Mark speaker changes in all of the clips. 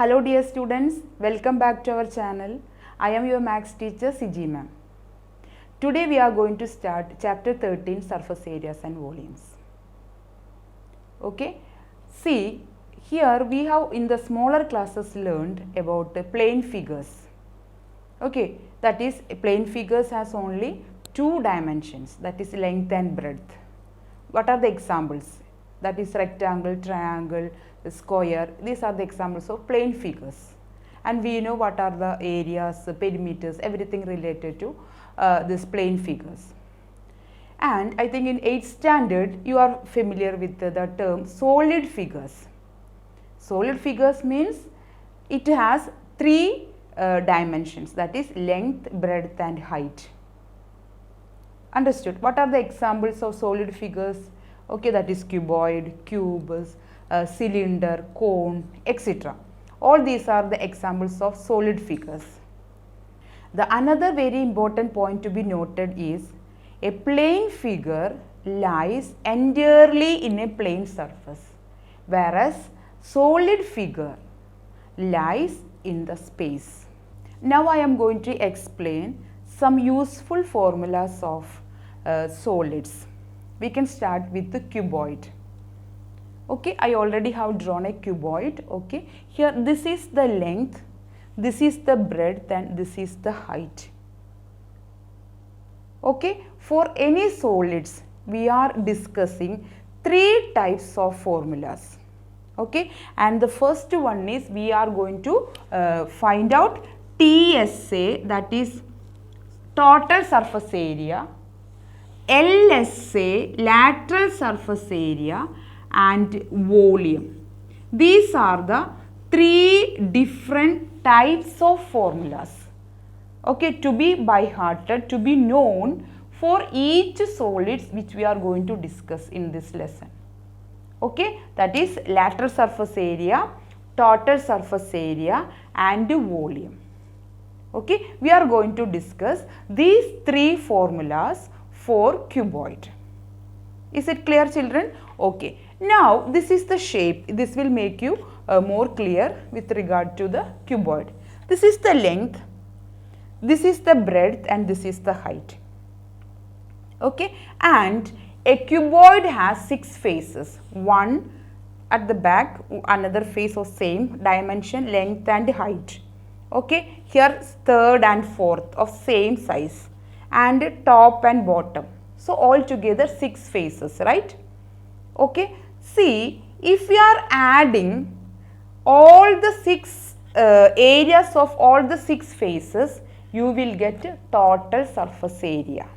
Speaker 1: Hello dear students, welcome back to our channel. I am your maths teacher Siji ma'am. Today we are going to start chapter 13, surface areas and volumes. Okay, see here we have in the smaller classes learned about the plane figures. Okay, that is plane figures has only two dimensions, that is length and breadth. What are the examples? That is rectangle, triangle, square. These are the examples of plane figures. And we know what are the areas, perimeters, everything related to this plane figures. And I think in 8th standard you are familiar with the term solid figures. Solid figures means it has three dimensions, that is length, breadth and height. Understood? What are the examples of solid figures? Okay, that is cuboid, cubes, cylinder, cone, etc. All these are the examples of solid figures. The another very important point to be noted is a plane figure lies entirely in a plane surface, whereas solid figure lies in the space. Now I am going to explain some useful formulas of solids. We can start with the cuboid. Okay, I already have drawn a cuboid. Okay, here this is the length, this is the breadth and this is the height. Okay, for any solids we are discussing three types of formulas. Okay, and the first one is we are going to find out TSA, that is total surface area, LSA, lateral surface area and volume. These are the three different types of formulas, okay, to be by hearted, to be known for each solids which we are going to discuss in this lesson. Okay, that is lateral surface area, total surface area and volume. Okay, we are going to discuss these three formulas for cuboid. Is it clear, children? Okay, now this is the shape. This will make you more clear with regard to the cuboid. This is the length, this is the breadth and this is the height. Okay, and a cuboid has 6 faces, one at the back, another face of same dimension, length and height. Okay, here third and fourth of same size and top and bottom. So all together 6 faces, right? Okay, see if we are adding all the 6 areas of all the 6 faces, you will get total surface area.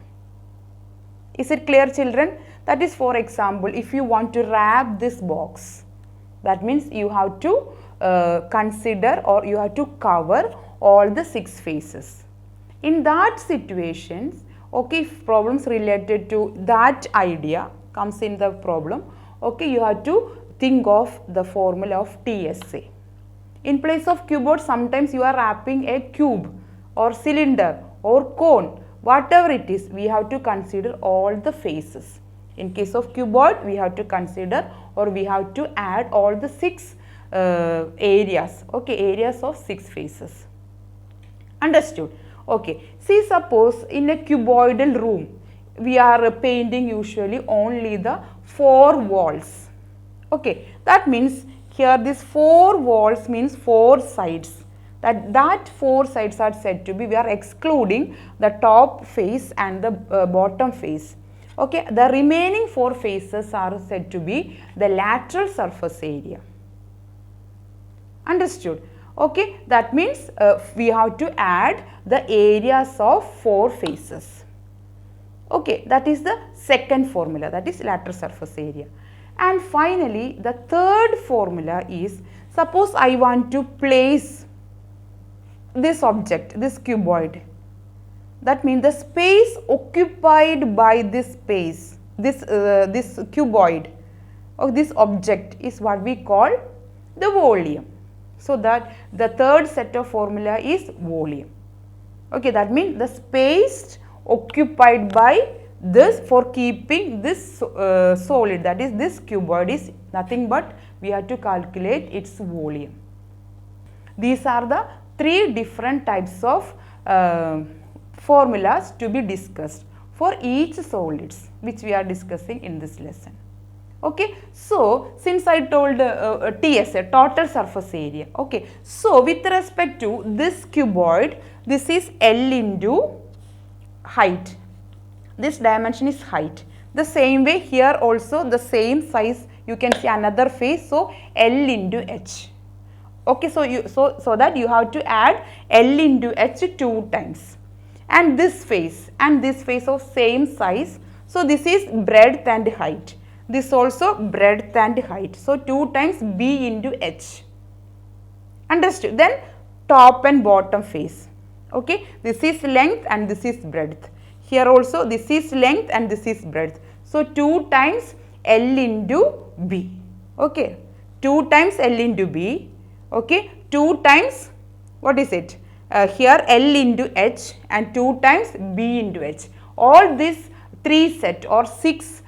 Speaker 1: Is it clear, children? That is, for example, if you want to wrap this box, that means you have to consider or you have to cover all the 6 faces. In that situations, okay, if problems related to that idea comes in the problem, okay, you have to think of the formula of TSA. In place of cuboid, sometimes you are wrapping a cube or cylinder or cone, whatever it is, we have to consider all the faces. In case of cuboid, we have to consider or we have to add all the 6 areas, okay, areas of 6 faces. Understood? Okay, see suppose in a cuboidal room, we are painting usually only the 4 walls. Okay, that means here this 4 walls means 4 sides. That 4 sides are said to be, we are excluding the top face and the bottom face. Okay, the remaining 4 faces are said to be the lateral surface area. Understood? Okay, that means we have to add the areas of 4 faces. Okay, that is the second formula, that is lateral surface area. And finally, the third formula is, suppose I want to place this object, this cuboid. That means the space occupied by this space, this cuboid or this object is what we call the volume. So that the third set of formula is volume. Okay, that means the space occupied by this for keeping this solid, that is this cuboid, is nothing but we have to calculate its volume. These are the three different types of formulas to be discussed for each solids which we are discussing in this lesson. Okay, so since I told TSA, total surface area. Okay, so with respect to this cuboid, this is L into height. This dimension is height. The same way here also the same size, you can see another face, so L into H. Okay, so that you have to add L into H 2 times. And this face of same size, so this is breadth and height. This also breadth and height. So 2 times B into H. Understood? Then top and bottom face. Okay, this is length and this is breadth. Here also this is length and this is breadth. So 2 times L into B. Okay, 2 times L into B. Okay, 2 times, what is it? Here L into H and 2 times B into H. All these 3 set or 6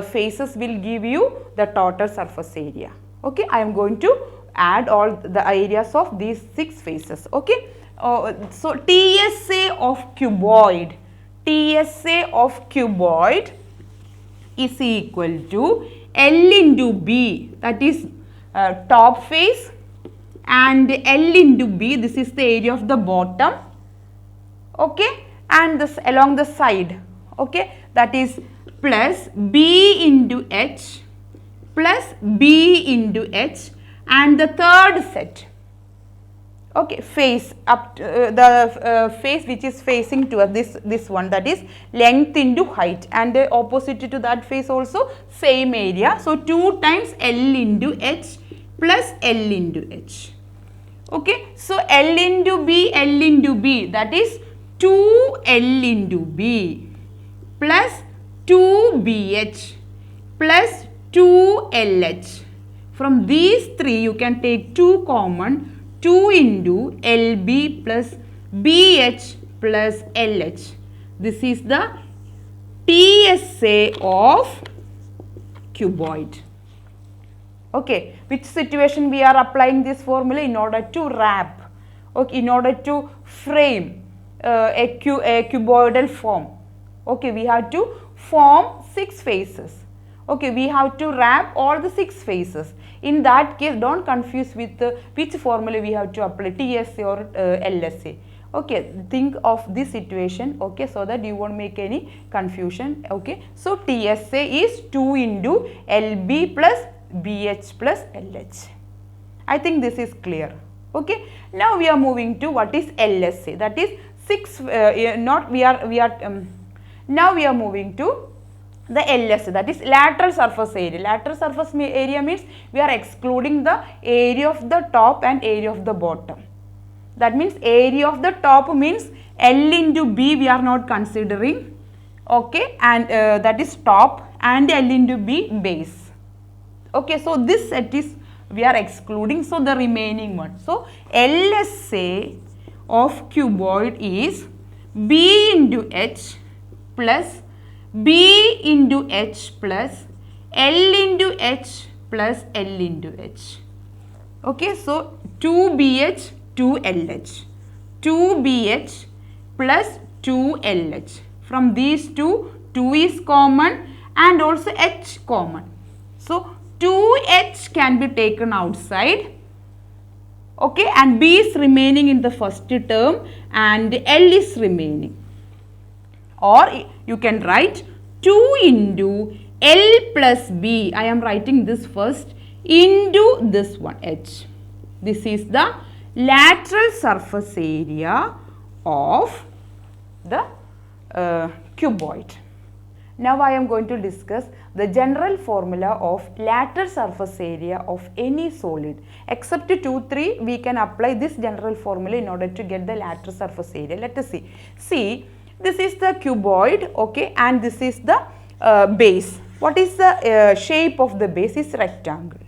Speaker 1: faces will give you the total surface area. Okay, I am going to add all the areas of these 6 faces. Okay, so TSA of cuboid is equal to L into B, that is top face, and L into B, this is the area of the bottom. Okay, and this along the side. Okay, that is plus B into H plus B into H, and the third set. Okay, face up to, the face which is facing to this one, that is length into height, and opposite to that face also same area. So 2 times L into H plus L into H. Okay, so L into B, that is 2L into B plus 2BH plus 2LH. From these 3 you can take 2 common, 2 into LB plus BH plus LH. This is the TSA of cuboid. Okay, which situation we are applying this formula? In order to wrap, okay, in order to frame a cuboidal form. Okay, we have to form 6 faces. Okay, we have to wrap all the 6 faces. In that case, don't confuse with which formula we have to apply, TSA or LSA. Okay, think of this situation, okay, so that you won't make any confusion. Okay, so TSA is 2 into LB plus BH plus LH. I think this is clear. Okay, now we are moving to what is LSA, that is 6, now we are moving to the LSA, that is lateral surface area. Lateral surface area means we are excluding the area of the top and area of the bottom. That means area of the top means L into B we are not considering. Okay, and that is top, and L into B base. Okay, so this set is we are excluding, so the remaining one. So LSA of cuboid is B into H plus B into H plus L into H plus L into H. Okay, so 2BH, 2LH. 2BH plus 2LH. From these two, 2 is common and also H common. So 2H can be taken outside. Okay, and B is remaining in the first term and L is remaining. Or you can write 2 into L plus B. I am writing this first into this one H. This is the lateral surface area of the cuboid. Now I am going to discuss the general formula of lateral surface area of any solid. Except 2, 3, we can apply this general formula in order to get the lateral surface area. Let us see. See, this is the cuboid, okay, and this is the base. What is the shape of the base? Is rectangle.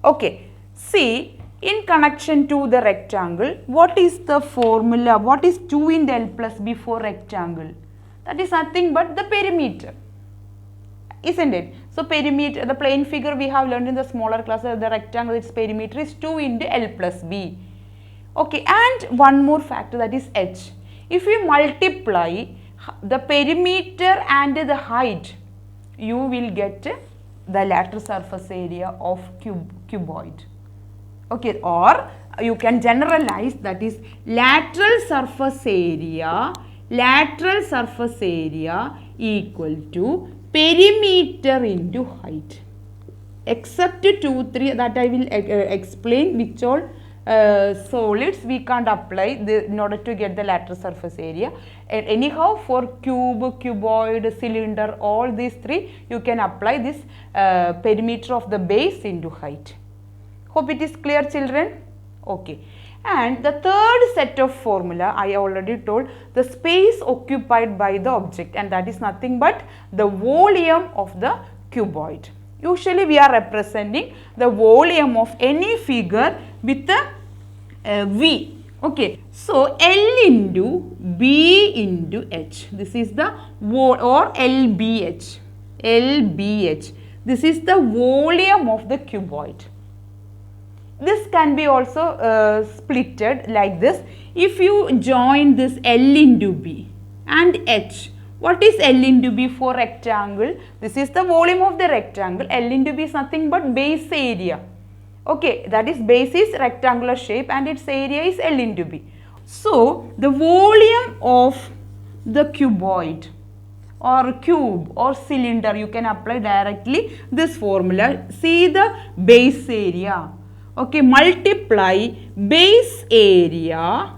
Speaker 1: Okay, see, in connection to the rectangle, what is the formula? What is 2 into L plus B for rectangle? That is nothing but the perimeter, isn't it? So perimeter, the plane figure we have learned in the smaller classes, the rectangle, its perimeter is 2 into L plus B. Okay, and one more factor, that is h. If you multiply the perimeter and the height, you will get the lateral surface area of cuboid. Okay, or you can generalize, that is lateral surface area equal to perimeter into height. Except 2, 3 that I will explain, which all solids we can't apply in order to get the lateral surface area. And anyhow, for cuboid, cylinder, all these three, you can apply this perimeter of the base into height. Hope it is clear, children? Okay. And the third set of formula, I already told, the space occupied by the object, and that is nothing but the volume of the cuboid. Usually we are representing the volume of any figure with a V. Okay. So L into B into H. This is the or LBH. LBH. This is the volume of the cuboid. This can be also splitted like this. If you join this L into B and H, what is L into B for rectangle? This is the volume of the rectangle. L into B is nothing but base area. Okay, that is base is rectangular shape and its area is L into B. So, the volume of the cuboid or cube or cylinder, you can apply directly this formula. See the base area. Okay, multiply base area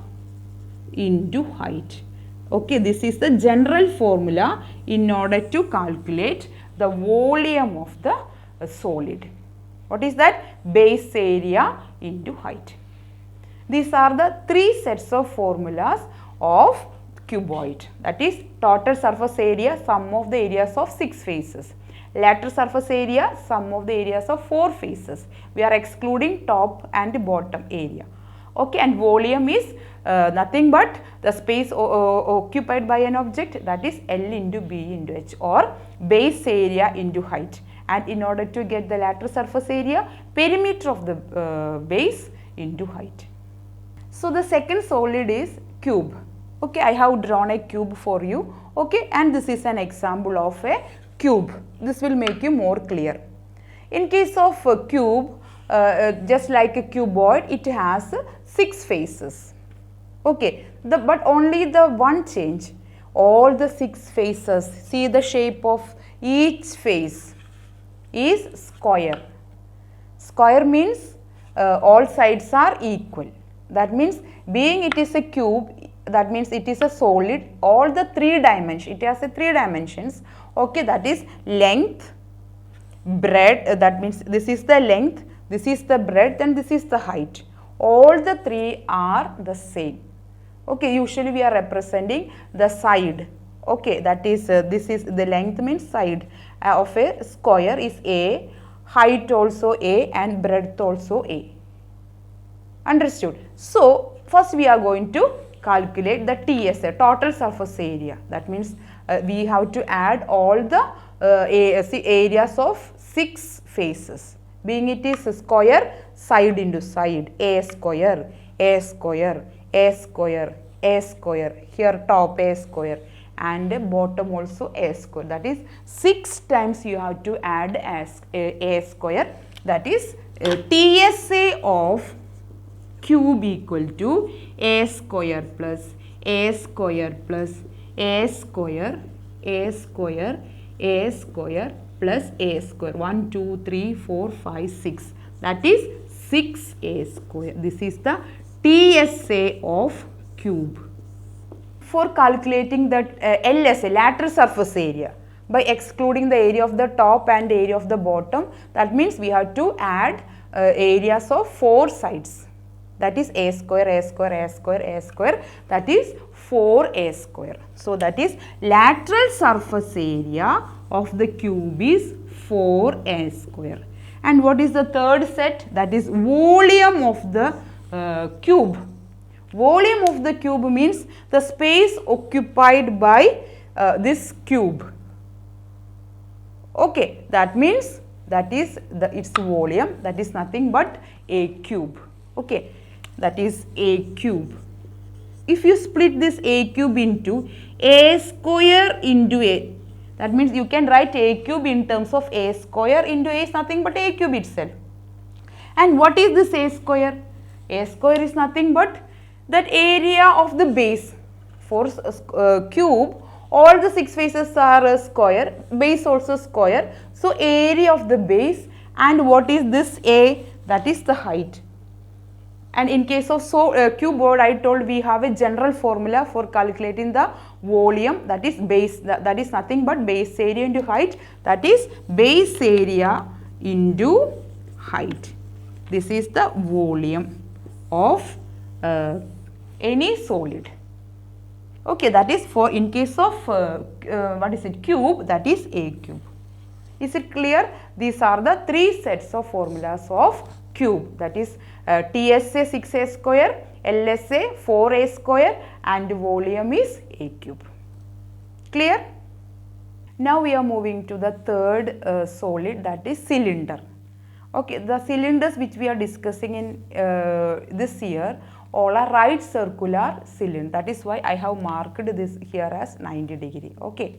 Speaker 1: into height. Okay, this is the general formula in order to calculate the volume of the solid. What is that? Base area into height. These are the three sets of formulas of cuboid. That is total surface area, sum of the areas of 6 faces. Lateral surface area, sum of the areas of 4 faces. We are excluding top and bottom area. Okay, and volume is nothing but the space occupied by an object, that is L into B into H, or base area into height. And in order to get the lateral surface area, perimeter of the base into height. So the second solid is cube. Okay, I have drawn a cube for you. Okay, and this is an example of a cube. This will make you more clear. In case of a cube, just like a cuboid, it has 6 faces. Okay, but only the one change. All the 6 faces, see the shape of each face is square. Square means all sides are equal. That means being it is a cube, that means it is a solid, all the 3 dimensions, it has a 3 dimensions. Okay, that is length, breadth, that means this is the length, this is the breadth, and this is the height. All the 3 are the same. Okay, usually we are representing the side. Okay, that is this is the length means side of a square is A, height also A, and breadth also A. Understood? So first we are going to calculate the TSA, total surface area. That means we have to add all the areas of 6 faces. Being it is a square, side into side, A square, A square, A square, A square, here top A square, and bottom also A square. That is 6 times you have to add A square. That is TSA of cube equal to A square plus A square plus A square, A square, A square plus A square. 1, 2, 3, 4, 5, 6. That is 6A square. This is the TSA of cube. For calculating the LSA, lateral surface area, by excluding the area of the top and area of the bottom, that means we have to add areas of 4 sides. That is A square, A square, A square, A square, that is 4A square. So that is lateral surface area of the cube is 4A square. And what is the third set? That is volume of the cube. Volume of the cube means the space occupied by this cube. Okay, that means that is its volume, that is nothing but a cube. Okay, that is a cube. If you split this a cube into a square into a, that means you can write a cube in terms of a square into a is nothing but a cube itself. And what is this a square? A square is nothing but that area of the base. For cube, all the 6 faces are a square, base also square. So area of the base, and what is this a? That is the height. And in case of cuboid, I told we have a general formula for calculating the volume, that is base, that is nothing but base area into height, that is base area into height. This is the volume of any solid. Okay, that is for in case of cube, that is a cube. Is it clear? These are the 3 sets of formulas of cube, that is TSA 6a square, LSA 4a square, and volume is a cube. Clear? Now we are moving to the third solid, that is cylinder. Okay, the cylinders which we are discussing in this year all are right circular cylinder. That is why I have marked this here as 90 degree. Okay.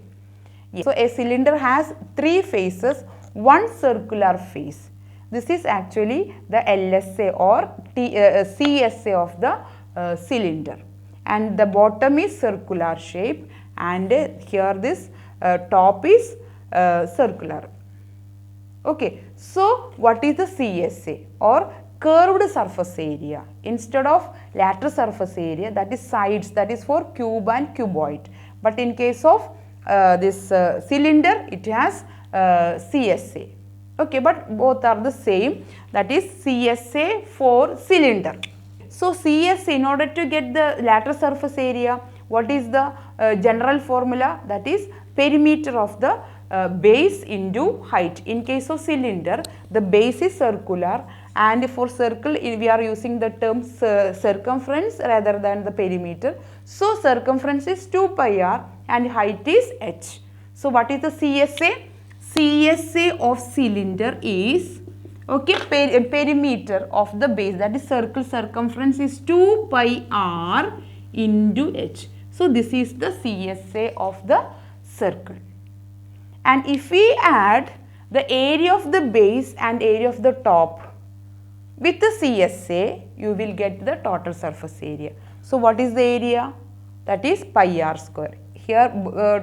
Speaker 1: Yes. So a cylinder has 3 faces, 1 circular face. This is actually the LSA or CSA of the cylinder, and the bottom is circular shape, and here this top is circular. Okay, so what is the CSA or curved surface area? Instead of lateral surface area, that is sides, that is for cube and cuboid. But in case of this cylinder, it has CSA. Okay, but both are the same, that is CSA for cylinder. So CSA, in order to get the lateral surface area, what is the general formula? That is perimeter of the base into height. In case of cylinder, the base is circular, and for circle we are using the term circumference rather than the perimeter. So circumference is 2 pi r and height is h. So what is the CSA? CSA of cylinder is, okay, perimeter of the base, that is circle circumference is 2 pi r into h. So this is the CSA of the circle. And if we add the area of the base and area of the top with the CSA, you will get the total surface area. So what is the area? That is pi r square. Here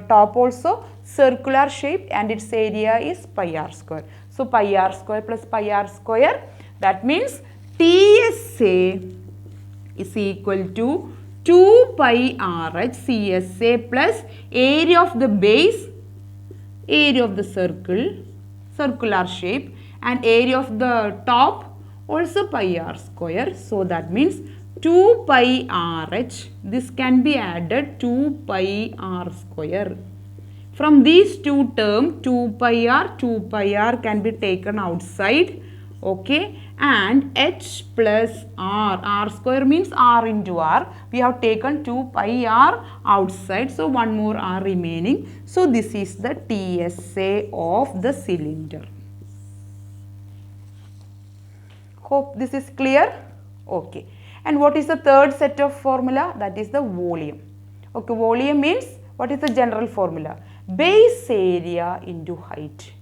Speaker 1: top also circular shape and its area is pi r square. So pi r square plus pi r square, that means TSA is equal to 2 pi RH CSA plus area of the base, area of the circle, circular shape, and area of the top also pi r square. So that means 2 pi RH, this can be added 2 pi r square. From these two terms, 2 pi r can be taken outside, okay, and h plus r square means r into r. We have taken 2 pi r outside, so one more r remaining. So this is the TSA of the cylinder. Hope this is clear. Okay. And what is the third set of formula? That is the volume. Okay, volume means, what is the general formula? Base area into height.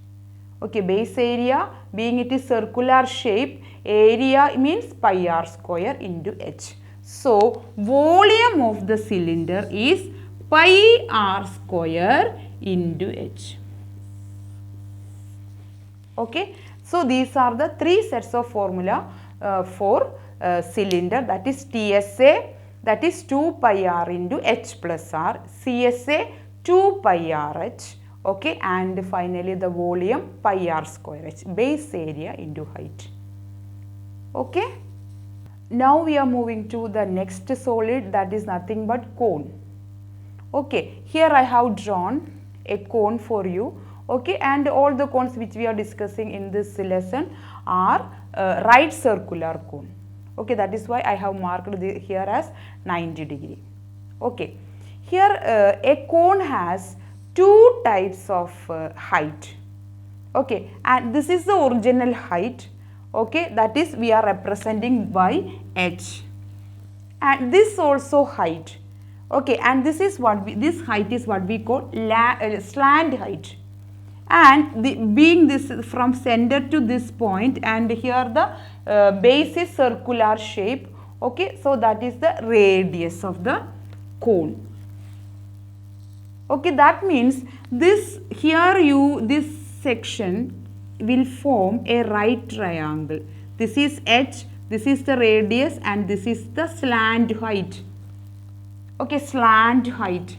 Speaker 1: Okay, base area, being it is circular shape, area means pi r square into h. So volume of the cylinder is pi r square into h. Okay, so these are the 3 sets of formula for cylinder, that is TSA, that is 2 pi r into h plus r, CSA 2 pi r h, okay, and finally the volume pi r square h, base area into height. Okay. Now we are moving to the next solid, that is nothing but cone. Okay, here I have drawn a cone for you. Okay, and all the cones which we are discussing in this lesson are right circular cone. Okay, that is why I have marked here as 90 degree. Okay, here a cone has 2 types of height. Okay, and this is the original height. Okay, that is we are representing by h. and this also height. Okay, and this is what this height is what we call slant height. And being this from center to this point, and here the base is circular shape. Okay, so that is the radius of the cone. Okay, that means this section will form a right triangle. This is h, this is the radius, and this is the slant height. Okay, slant height.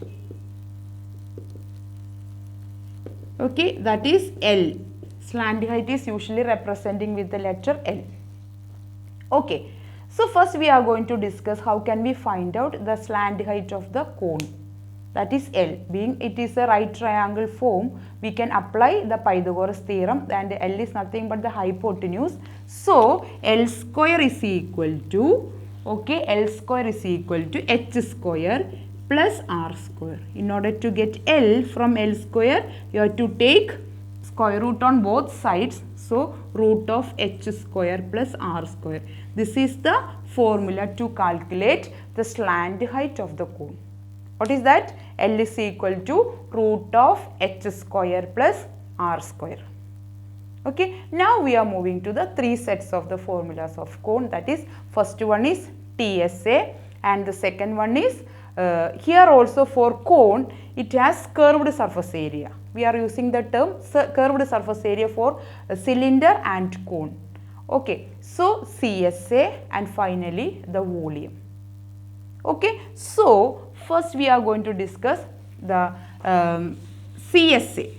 Speaker 1: Okay, that is L. Slant height is usually representing with the letter L. Okay, so first we are going to discuss how can we find out the slant height of the cone. That is L. Being it is a right triangle form, we can apply the Pythagoras theorem, and L is nothing but the hypotenuse. So L square is equal to, okay, L square is equal to h square plus r square. In order to get L from L square, you have to take square root on both sides. So root of h square plus r square. This is the formula to calculate the slant height of the cone. What is that? L is equal to root of h square plus r square. Okay, now we are moving to the three sets of the formulas of cone. That is, first one is TSA, and the second one is here also for cone it has curved surface area. We are using the term curved surface area for a cylinder and cone. Okay, so CSA, and finally the volume. Okay, so first we are going to discuss the CSA.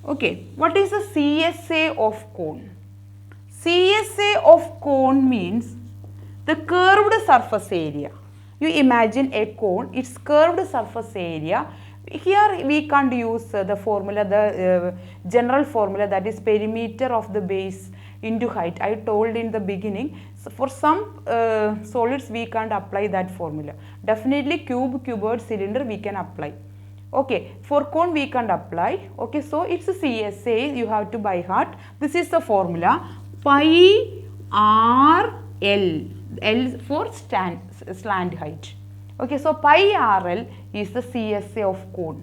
Speaker 1: Okay, what is the CSA of cone? CSA of cone means the curved surface area. You imagine a cone, its curved surface area. Here we can't use the formula, the general formula, that is perimeter of the base into height. I told in the beginning, so for some solids we can't apply that formula. Definitely cuboid, cylinder we can apply. Okay, for cone we can't apply. Okay, so it's a CSA, you have to by heart. This is the formula, pi r L, L for slant height. Okay, so pi RL is the CSA of cone.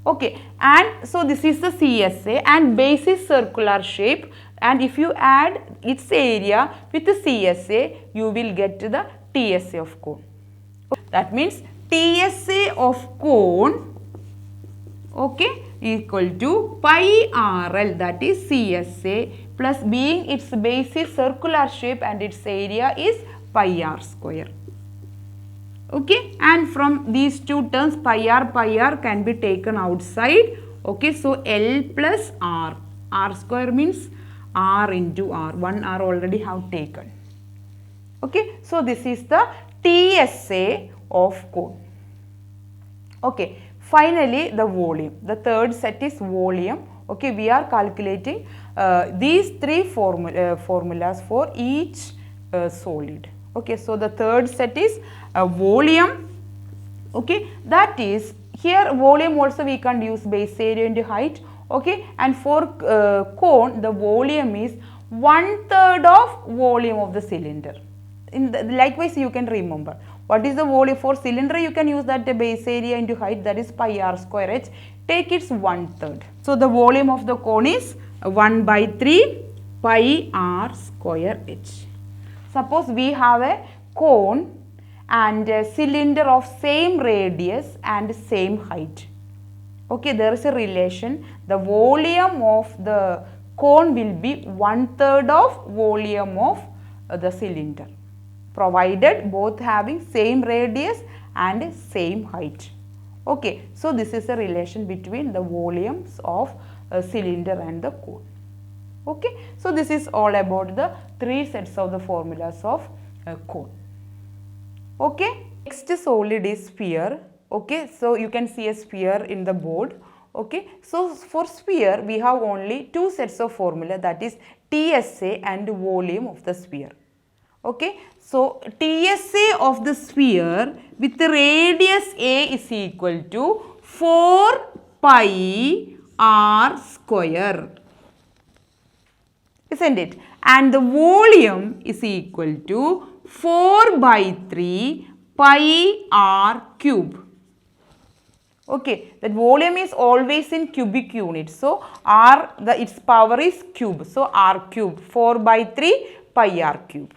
Speaker 1: Okay, and so this is the CSA, and base is circular shape, and if you add its area with the CSA, you will get to the TSA of cone. That means TSA of cone, okay, equal to pi RL, that is CSA, plus being its base is circular shape and its area is pi r square. Okay, and from these two terms pi r can be taken outside. Okay, so L plus r, r square means r into r, 1 r already have taken. Okay, so this is the TSA of cone. Okay, finally the volume, the third set is volume. Okay, we are calculating these three formulas for each solid. Okay, so the third set is volume. Okay, that is, here volume also we can use base area into height. Okay, and for cone the volume is 1/3 of volume of the cylinder. Likewise you can remember what is the volume for cylinder. You can use that the base area into height, that is pi r square h. Take its 1/3. So the volume of the cone is 1/3 pi r square h. Suppose we have a cone and a cylinder of same radius and same height. Okay, there is a relation. The volume of the cone will be 1/3 of volume of the cylinder, provided both having same radius and same height. Okay, so this is a relation between the volumes of a cylinder and the cone. Okay, so this is all about the three sets of the formulas of cone. Okay, next solid is sphere. Okay, so you can see a sphere in the board. Okay, so for sphere we have only two sets of formula, that is TSA and volume of the sphere. Okay, so TSA of the sphere with the radius A is equal to 4 pi r square, isn't it? And the volume is equal to 4 by 3 pi r cube. Okay, that volume is always in cubic units. So its power is cube. So r cube, 4 by 3 pi r cube.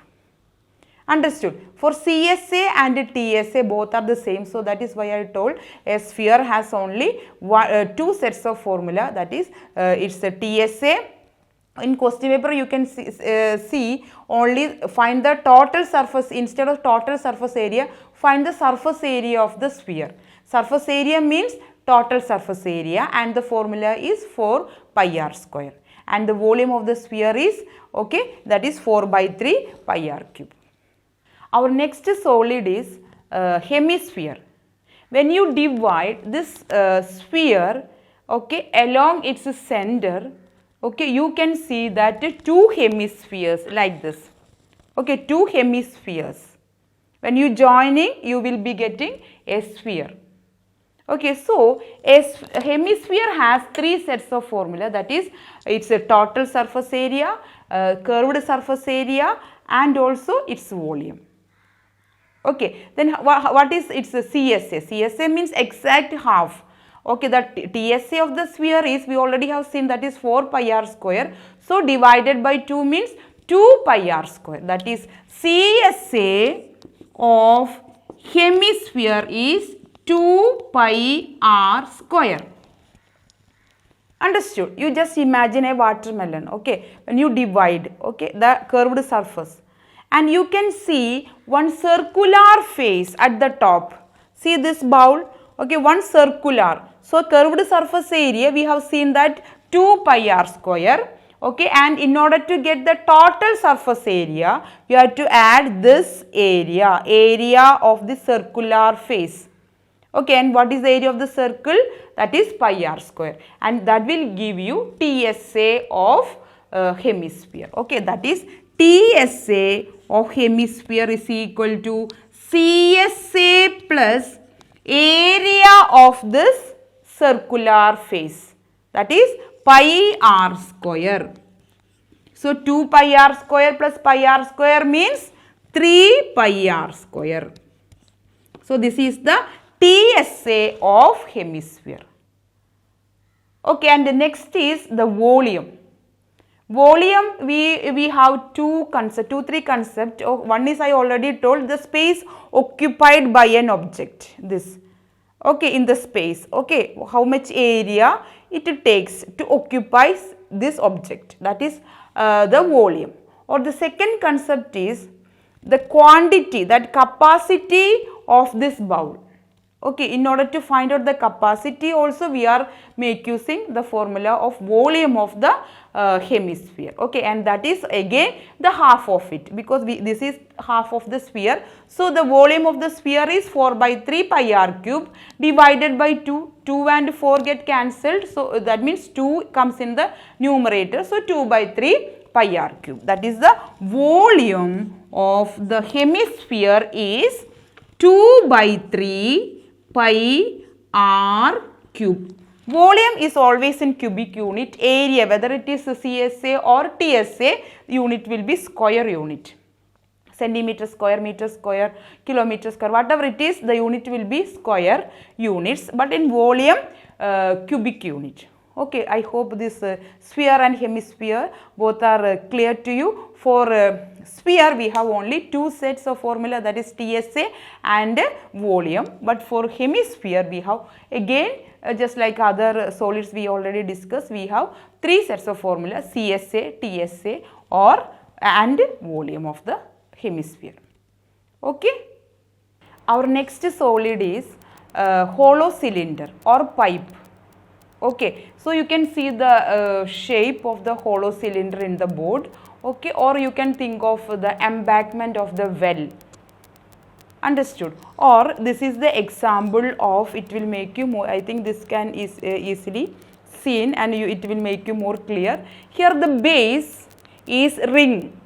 Speaker 1: Understood? For CSA and TSA both are the same. So that is why I told a sphere has only two sets of formula. That is it's a TSA. In question paper you can see only find the total surface instead of total surface area, find the surface area of the sphere. Surface area means total surface area and the formula is 4 pi r square. And the volume of the sphere is, okay, that is 4 by 3 pi r cube. Our next solid is hemisphere. When you divide this sphere, okay, along its center, okay, you can see that two hemispheres like this. Okay, two hemispheres. When you joining, you will be getting a sphere. Okay, so a hemisphere has three sets of formula. That is, it's a total surface area, curved surface area, and also its volume. Okay, then what is its CSA? CSA means exact half. Okay, the TSA of the sphere is, we already have seen, that is 4 pi r square. So divided by 2 means 2 pi r square. That is CSA of hemisphere is 2 pi r square. Understood? You just imagine a watermelon, okay, when you divide, okay, the curved surface, and you can see one circular face at the top. See this bowl, okay, one circular. So curved surface area, we have seen that 2 pi r square, okay, and in order to get the total surface area, you have to add this area of the circular face. Okay, and what is the area of the circle? That is pi r square, and that will give you TSA of hemisphere. Okay, that is TSA of hemisphere is equal to CSA plus area of this circular face. That is pi r square. So 2 pi r square plus pi r square means 3 pi r square. So this is the TSA of hemisphere. Okay, and the next is the volume. Volume, we have two, three concepts. One is, I already told, the space occupied by an object. This, okay, in the space, okay, how much area it takes to occupy this object, that is the volume. Or the second concept is the quantity, that capacity of this bowl. Okay, in order to find out the capacity also, we are using the formula of volume of the hemisphere. Okay, and that is again the half of it, because this is half of the sphere. So the volume of the sphere is 4 by 3 pi r cube divided by 2. 2 and 4 get cancelled. So that means 2 comes in the numerator. So 2 by 3 pi r cube. That is the volume of the hemisphere is 2 by 3 pi r cube. Volume is always in cubic unit. Area, whether it is CSA or TSA, unit will be square unit. Centimeter square, meter square, kilometer square, whatever it is, the unit will be square units. But in volume, cubic unit. Okay, I hope this sphere and hemisphere both are clear to you. For sphere, we have only two sets of formula, that is TSA and volume. But for hemisphere, we have again, just like other solids we already discussed, we have three sets of formula, CSA, TSA and volume of the hemisphere. Okay. Our next solid is hollow cylinder or pipe. Okay, so you can see the shape of the hollow cylinder in the board. Okay, or you can think of the embankment of the well. Understood? Or this is the example of, it will make you more, I think this can easily seen, and it will make you more clear. Here the base is ring.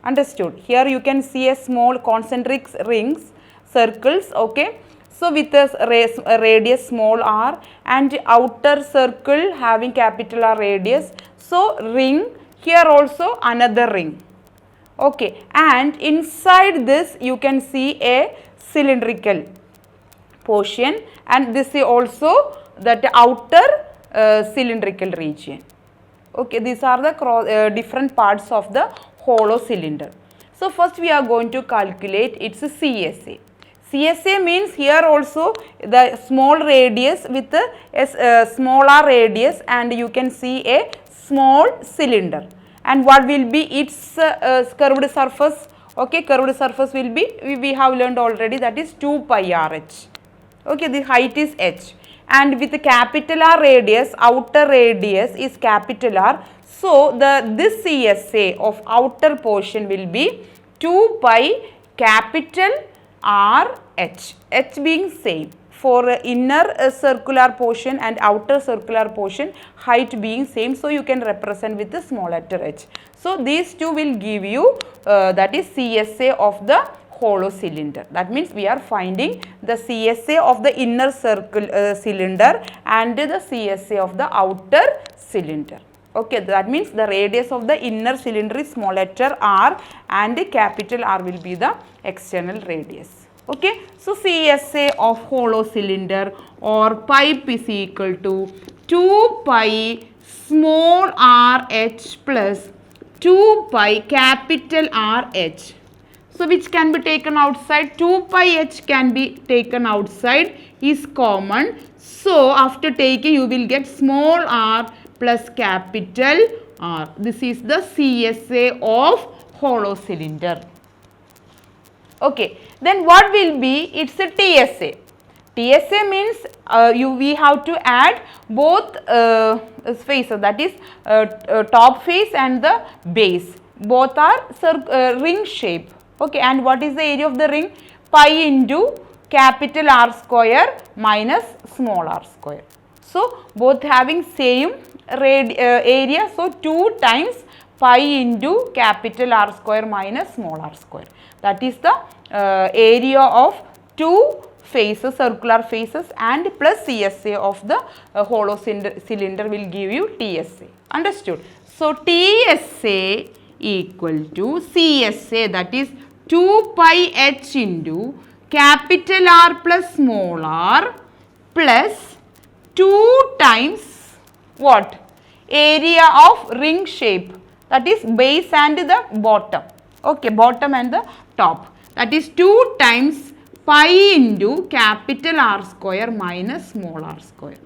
Speaker 1: Understood? Here you can see a small concentric rings, circles. Okay. So with a radius small r and outer circle having capital R radius. So ring, here also another ring. Okay, and inside this you can see a cylindrical portion, and this is also that outer cylindrical region. Okay, these are the different parts of the hollow cylinder. So first we are going to calculate its CSA. CSA means here also the small radius with a smaller radius, and you can see a small cylinder. And what will be its curved surface? Okay, curved surface will be, we have learned already, that is 2 pi RH. Okay, the height is h, and with the capital R radius, outer radius is capital R. So this CSA of outer portion will be 2 pi capital R h, h being same for inner circular portion and outer circular portion, height being same. So you can represent with the small letter h. So these two will give you that is CSA of the hollow cylinder. That means we are finding the CSA of the inner circle cylinder and the CSA of the outer cylinder. Okay, that means the radius of the inner cylinder is small letter r, and the capital R will be the external radius. Okay, so CSA of hollow cylinder or pipe is equal to 2 pi small r h plus 2 pi capital R h. So which can be taken outside? 2 pi h can be taken outside, is common. So after taking you will get small r plus capital R. This is the CSA of hollow cylinder. Okay, then what will be its TSA? TSA means we have to add both faces, that is top face and the base. Both are ring shape. Okay, and what is the area of the ring? Pi into capital R square minus small r square. So both having same area, so 2 times pi into capital R square minus small r square. That is the area of two faces, circular faces, and plus CSA of the hollow cylinder will give you TSA. Understood? So TSA equal to CSA, that is 2 pi h into capital R plus small r plus 2 times what? Area of ring shape, that is base and the bottom. Okay, bottom and the top. That is 2 times pi into capital R square minus small r square.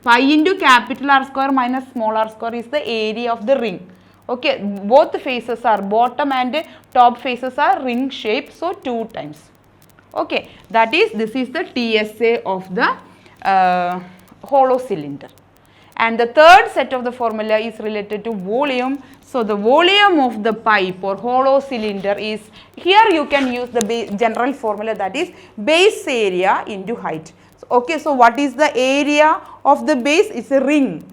Speaker 1: Pi into capital R square minus small r square is the area of the ring. Okay, both faces are, bottom and top faces are ring shape, so 2 times. Okay, that is, this is the TSA of the hollow cylinder. And the third set of the formula is related to volume. So the volume of the pipe or hollow cylinder is, here you can use the general formula, that is base area into height. So, okay, so what is the area of the base? It's a ring.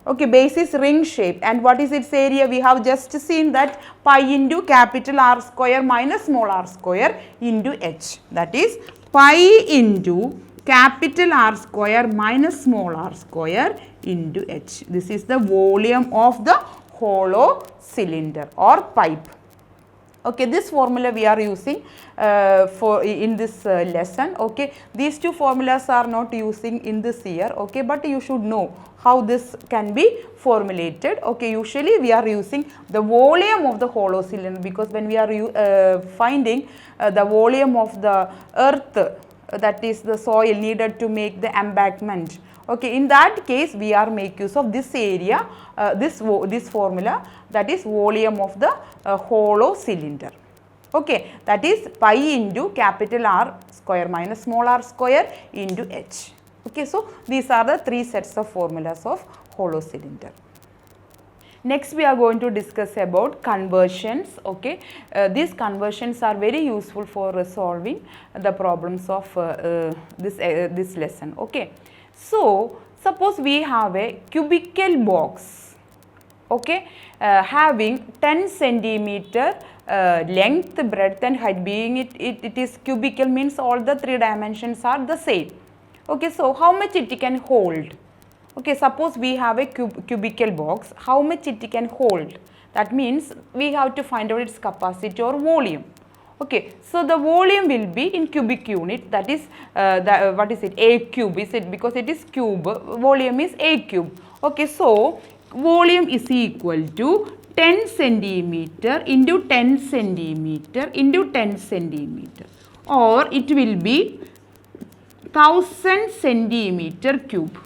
Speaker 1: Okay, base is ring shape, and what is its area? We have just seen that pi into capital R square minus small r square into h. That is pi into capital R square minus small r square into h. This is the volume of the hollow cylinder or pipe. Okay, this formula we are using for in this lesson. Okay, these two formulas are not using in this year. Okay, but you should know how this can be formulated. Okay, usually we are using the volume of the hollow cylinder, because when we are finding the volume of the earth, that is the soil needed to make the embankment. Okay, in that case we are make use of this area, this formula, that is volume of the hollow cylinder. Okay, that is pi into capital R square minus small r square into h. Okay, so these are the 3 sets of formulas of hollow cylinder. Next we are going to discuss about conversions. Okay, these conversions are very useful for solving the problems of this lesson. Okay, so suppose we have a cubical box, okay, having 10 centimeter length, breadth and height. Being it is cubical means all the 3 dimensions are the same. Okay, so how much it can hold? Okay, suppose we have a cubical box, how much it can hold? That means we have to find out its capacity or volume. Okay, so the volume will be in cubic unit, that is what is it, A cube, is it, because it is cube, volume is A cube. Okay, so volume is equal to 10 centimeter into 10 centimeter into 10 centimeter, or it will be 1000 centimeter cube.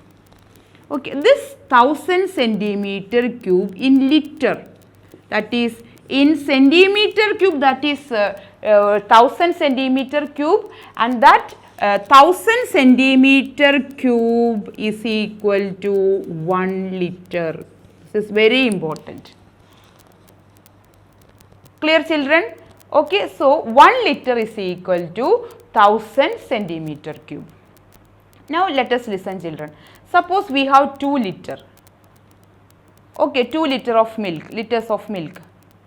Speaker 1: Okay, this 1000 centimeter cube in liter, that is in centimeter cube, that is 1000 centimeter cube, and that 1000 centimeter cube is equal to 1 liter. This is very important. Clear, children? Okay, so 1 liter is equal to 1000 centimeter cube. Now let us listen, children. Suppose we have 2 liter. Okay, 2 liter of milk, liters of milk.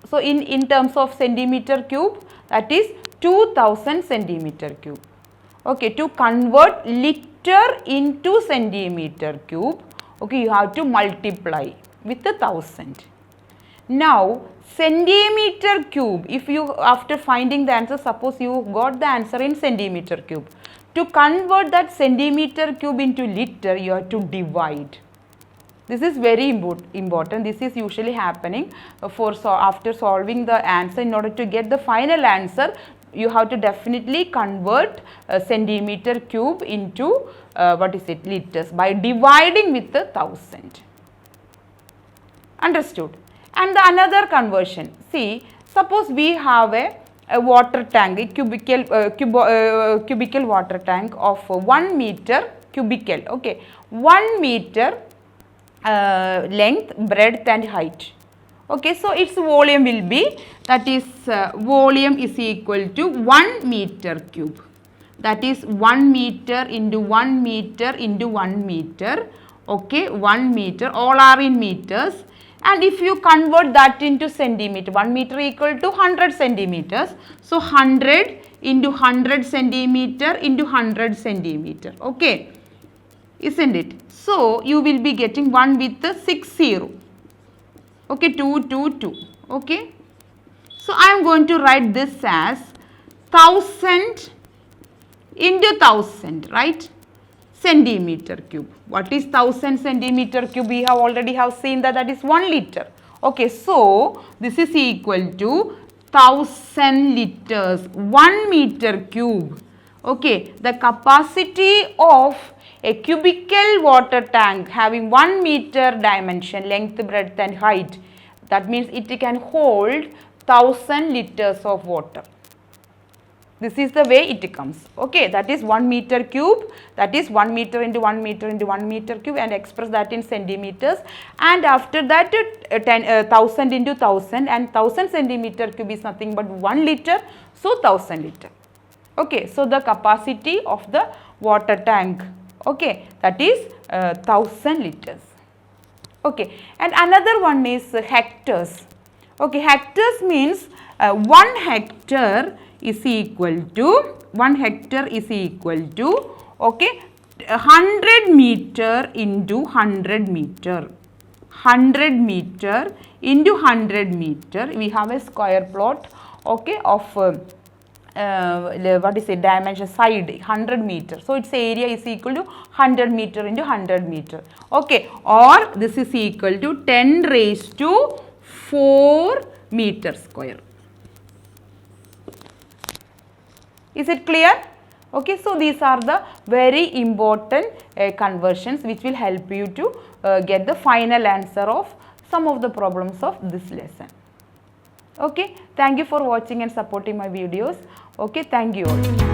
Speaker 1: So in terms of centimeter cube, that is 2000 centimeter cube. Okay, to convert liter into centimeter cube, okay, you have to multiply with 1000. Now centimeter cube, if you after finding the answer, suppose you got the answer in centimeter cube, to convert that centimeter cube into liter, you have to divide. This is very important. This is usually happening after solving the answer. In order to get the final answer, you have to definitely convert centimeter cube into liters by dividing with 1000. Understood? And the another conversion. See, suppose we have a water tank, a cubical water tank of 1 meter cubical. Okay, 1 meter length, breadth and height. Okay, so its volume will be, that is volume is equal to 1 meter cube. That is 1 meter into 1 meter into 1 meter. Okay, 1 meter, all are in meters. And if you convert that into centimeter, 1 meter equal to 100 centimeters. So 100 into 100 centimeter into 100 centimeter. Okay, isn't it? So you will be getting 1 with the 60. Okay, 2, 2, 2. Okay. So I am going to write this as 1000 into 1000, right? Centimeter cube. What is 1000 centimeter cube? We have already seen that is 1 liter. Okay, so this is equal to 1000 liters, 1 meter cube. Okay, the capacity of a cubical water tank having 1 meter dimension, length, breadth and height, that means it can hold 1000 liters of water. This is the way it comes. Okay, that is 1 meter cube, that is 1 meter into 1 meter into 1 meter cube, and express that in centimeters. And after that 1000 into 1000, and 1000 centimeter cube is nothing but 1 liter, so 1000 liter. Okay, so the capacity of the water tank, okay, that is 1000 liters. Okay, and another one is hectares. Okay, hectares means 1 hectare is equal to, 1 hectare is equal to, okay, 100 meter into 100 meter. 100 meter into 100 meter. We have a square plot, okay, of dimension side 100 meter. So its area is equal to 100 meter into 100 meter. Okay, or this is equal to 10 raised to 4 meter square. Is it clear? Okay, so these are the very important conversions which will help you to get the final answer of some of the problems of this lesson. Okay, thank you for watching and supporting my videos. Okay, thank you all.